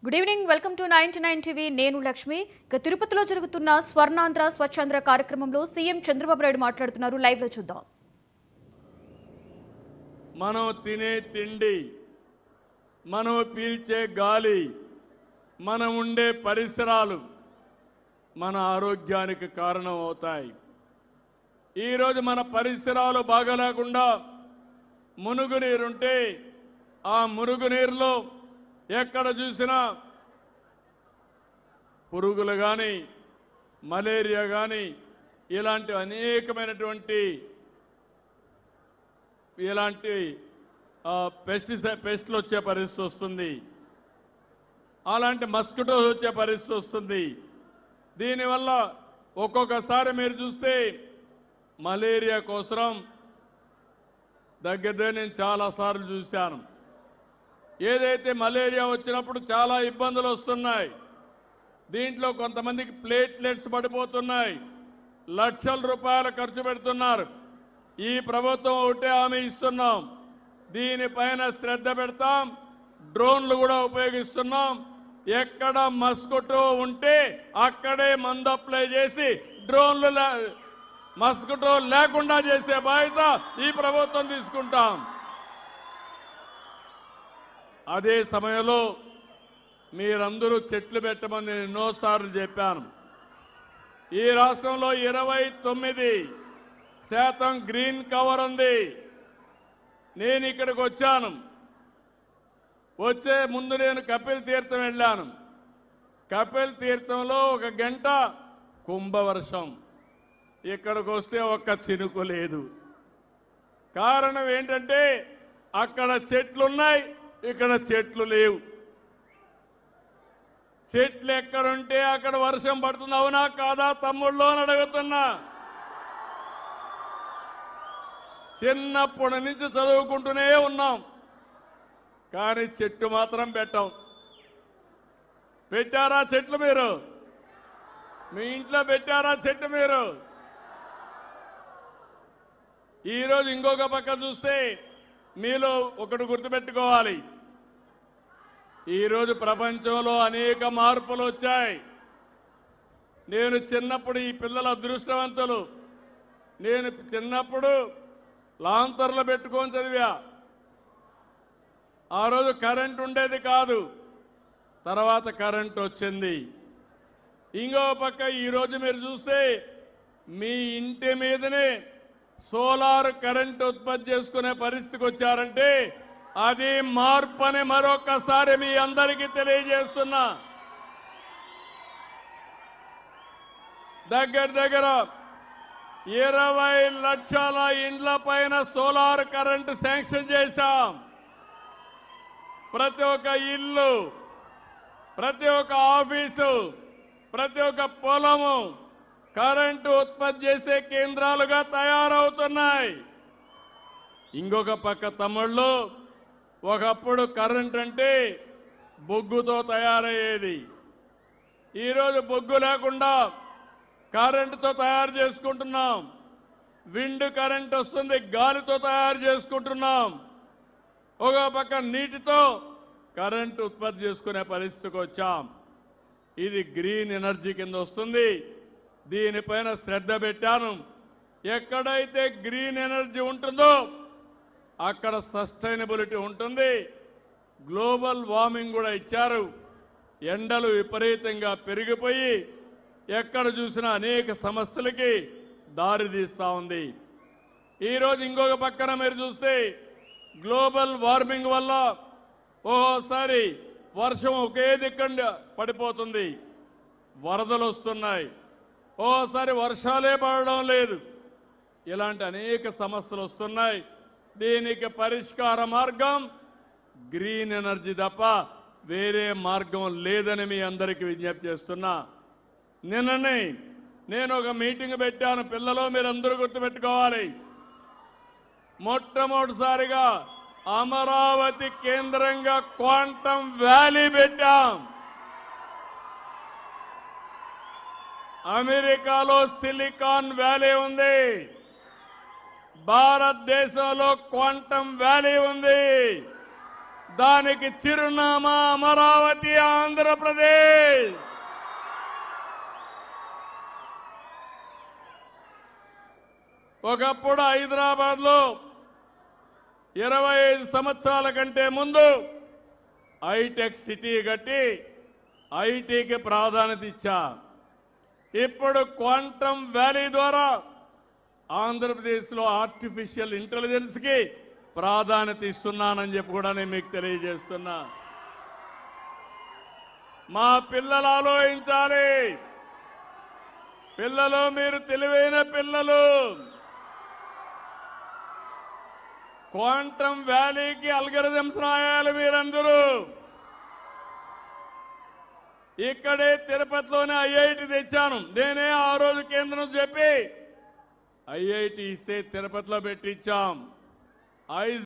Good evening, welcome to 99 TV. నేను లక్ష్మి. ఇక తిరుపతిలో జరుగుతున్న స్వర్ణాంధ్ర స్వచ్ఛాంధ్ర కార్యక్రమంలో సీఎం చంద్రబాబు నాయుడు మాట్లాడుతున్నారు. లైవ్ లో చూద్దాం. మనం తినే తిండి, మనం పీల్చే గాలి, మనం ఉండే పరిసరాలు మన ఆరోగ్యానికి కారణం అవుతాయి. ఈరోజు మన పరిసరాలు బాగలేకుండా మురుగునీరుంటే ఆ మురుగునీరులో ఎక్కడ చూసినా పురుగులు కానీ మలేరియా కానీ ఇలాంటి అనేకమైనటువంటి పెస్ట్లు వచ్చే పరిస్థితి వస్తుంది. అలాంటి మస్కిటోస్ వచ్చే పరిస్థితి వస్తుంది. దీనివల్ల ఒక్కొక్కసారి మీరు చూస్తే మలేరియా కోసం దగ్గర నేను చాలాసార్లు చూశాను. ఏదైతే మలేరియా వచ్చినప్పుడు చాలా ఇబ్బందులు వస్తున్నాయి. దీంట్లో కొంతమందికి ప్లేట్లెట్స్ పడిపోతున్నాయి. లక్షల రూపాయలు ఖర్చు పెడుతున్నారు. ఈ ప్రభుత్వం ఒకటే హామీ ఇస్తున్నాం, దీనిపైన శ్రద్ధ పెడతాం. డ్రోన్లు కూడా ఉపయోగిస్తున్నాం. ఎక్కడ మస్కిటో ఉంటే అక్కడే మందు అప్లై చేసి డ్రోన్లు మస్కిటో లేకుండా చేసే బాధ్యత ఈ ప్రభుత్వం తీసుకుంటాం. అదే సమయంలో మీరందరూ చెట్లు పెట్టమని నేను ఎన్నోసార్లు చెప్పాను. ఈ రాష్ట్రంలో 29% గ్రీన్ కవర్ ఉంది. నేను ఇక్కడికి వచ్చాను. వచ్చే ముందు నేను కపిల్ తీర్థం వెళ్ళాను. కపిల్ తీర్థంలో 1 గంట కుంభవర్షం. ఇక్కడికి వస్తే ఒక్క చినుకు లేదు. కారణం ఏంటంటే అక్కడ చెట్లున్నాయి, ఇక్కడ చెట్లు లేవు. చెట్లు ఎక్కడుంటే అక్కడ వర్షం పడుతుంది. అవునా కాదా తమ్ముళ్ళు అని అడుగుతున్నా. చిన్నప్పటి నుంచి చదువుకుంటూనే ఉన్నాం, కానీ చెట్టు మాత్రం పెట్టాం. పెట్టారా చెట్లు మీరు? మీ ఇంట్లో పెట్టారా చెట్టు మీరు? ఈరోజు ఇంకొక పక్క చూస్తే మీలో ఒకటి గుర్తుపెట్టుకోవాలి. ఈరోజు ప్రపంచంలో అనేక మార్పులు వచ్చాయి. నేను చిన్నప్పుడు ఈ పిల్లల అదృష్టవంతులు. నేను చిన్నప్పుడు లాంతర్లు పెట్టుకొని చదివా. ఆ రోజు కరెంట్ ఉండేది కాదు, తర్వాత కరెంట్ వచ్చింది. ఇంకో పక్క ఈరోజు మీరు చూస్తే మీ ఇంటి మీదనే సోలార్ కరెంట్ ఉత్పత్తి చేసుకునే పరిస్థితికి వచ్చారంటే అది మార్పు అని మరొకసారి మీ అందరికీ తెలియజేస్తున్నా. దగ్గర 20 లక్షల ఇండ్ల పైన సోలార్ కరెంటు శాంక్షన్ చేశాం. ప్రతి ఒక్క ఇల్లు, ప్రతి ఒక్క ఆఫీసు, ప్రతి ఒక్క పొలము కరెంటు ఉత్పత్తి చేసే కేంద్రాలుగా తయారవుతున్నాయి. ఇంకొక పక్క తమ్ముళ్ళు, ఒకప్పుడు కరెంట్ అంటే బొగ్గుతో తయారయ్యేది. ఈరోజు బొగ్గు లేకుండా కరెంటుతో తయారు చేసుకుంటున్నాం. విండ్ కరెంట్ వస్తుంది, గాలితో తయారు చేసుకుంటున్నాం. ఒక పక్క నీటితో కరెంటు ఉత్పత్తి చేసుకునే పరిస్థితికి వచ్చాం. ఇది గ్రీన్ ఎనర్జీ కింద వస్తుంది. దీనిపైన శ్రద్ధ పెట్టాను. ఎక్కడైతే గ్రీన్ ఎనర్జీ ఉంటుందో అక్కడ సస్టైనబిలిటీ ఉంటుంది. గ్లోబల్ వార్మింగ్ కూడా ఇచ్చారు. ఎండలు విపరీతంగా పెరిగిపోయి ఎక్కడ చూసినా అనేక సమస్యలకి దారితీస్తూ ఉంది. ఈరోజు ఇంకొక పక్కన మీరు చూస్తే గ్లోబల్ వార్మింగ్ వల్ల ఓసారి వర్షం ఒకే దిక్కండ పడిపోతుంది, వరదలు వస్తున్నాయి. ఓసారి వర్షాలే పడడం లేదు. ఇలాంటి అనేక సమస్యలు వస్తున్నాయి. దీనికి పరిష్కార మార్గం గ్రీన్ ఎనర్జీ తప్ప వేరే మార్గం లేదని మీ అందరికీ విజ్ఞప్తి చేస్తున్నా. నిన్ననే నేను ఒక మీటింగ్ పెట్టాను. పిల్లలు మీరందరూ గుర్తుపెట్టుకోవాలి. మొట్టమొదటిసారిగా అమరావతి కేంద్రంగా క్వాంటమ్ వ్యాలీ పెట్టాం. అమెరికాలో సిలికాన్ వ్యాలీ ఉంది, భారతదేశంలో క్వాంటమ్ వ్యాలీ ఉంది. దానికి చిరునామా అమరావతి ఆంధ్రప్రదేశ్. ఒకప్పుడు హైదరాబాద్లో 25 సంవత్సరాల కంటే ముందు హైటెక్ సిటీ కట్టి ఐటీకి ప్రాధాన్యత ఇచ్చా. ఇప్పుడు క్వాంటమ్ వ్యాలీ ద్వారా ఆంధ్రప్రదేశ్లో ఆర్టిఫిషియల్ ఇంటెలిజెన్స్కి ప్రాధాన్యత ఇస్తున్నానని చెప్పి కూడా నేను మీకు తెలియజేస్తున్నా. మా పిల్లలు ఆలోచించాలి. పిల్లలు, మీరు తెలివైన పిల్లలు. క్వాంటమ్ వ్యాలీకి అల్గరిథమ్స్ రాయాలి మీరందరూ. ఇక్కడే తిరుపతిలోనే ఐఐటి తెచ్చాను నేనే. ఆ రోజు కేంద్రం చెప్పి ఐఐటి ఇస్తే తిరుపతిలో పెట్టించాం.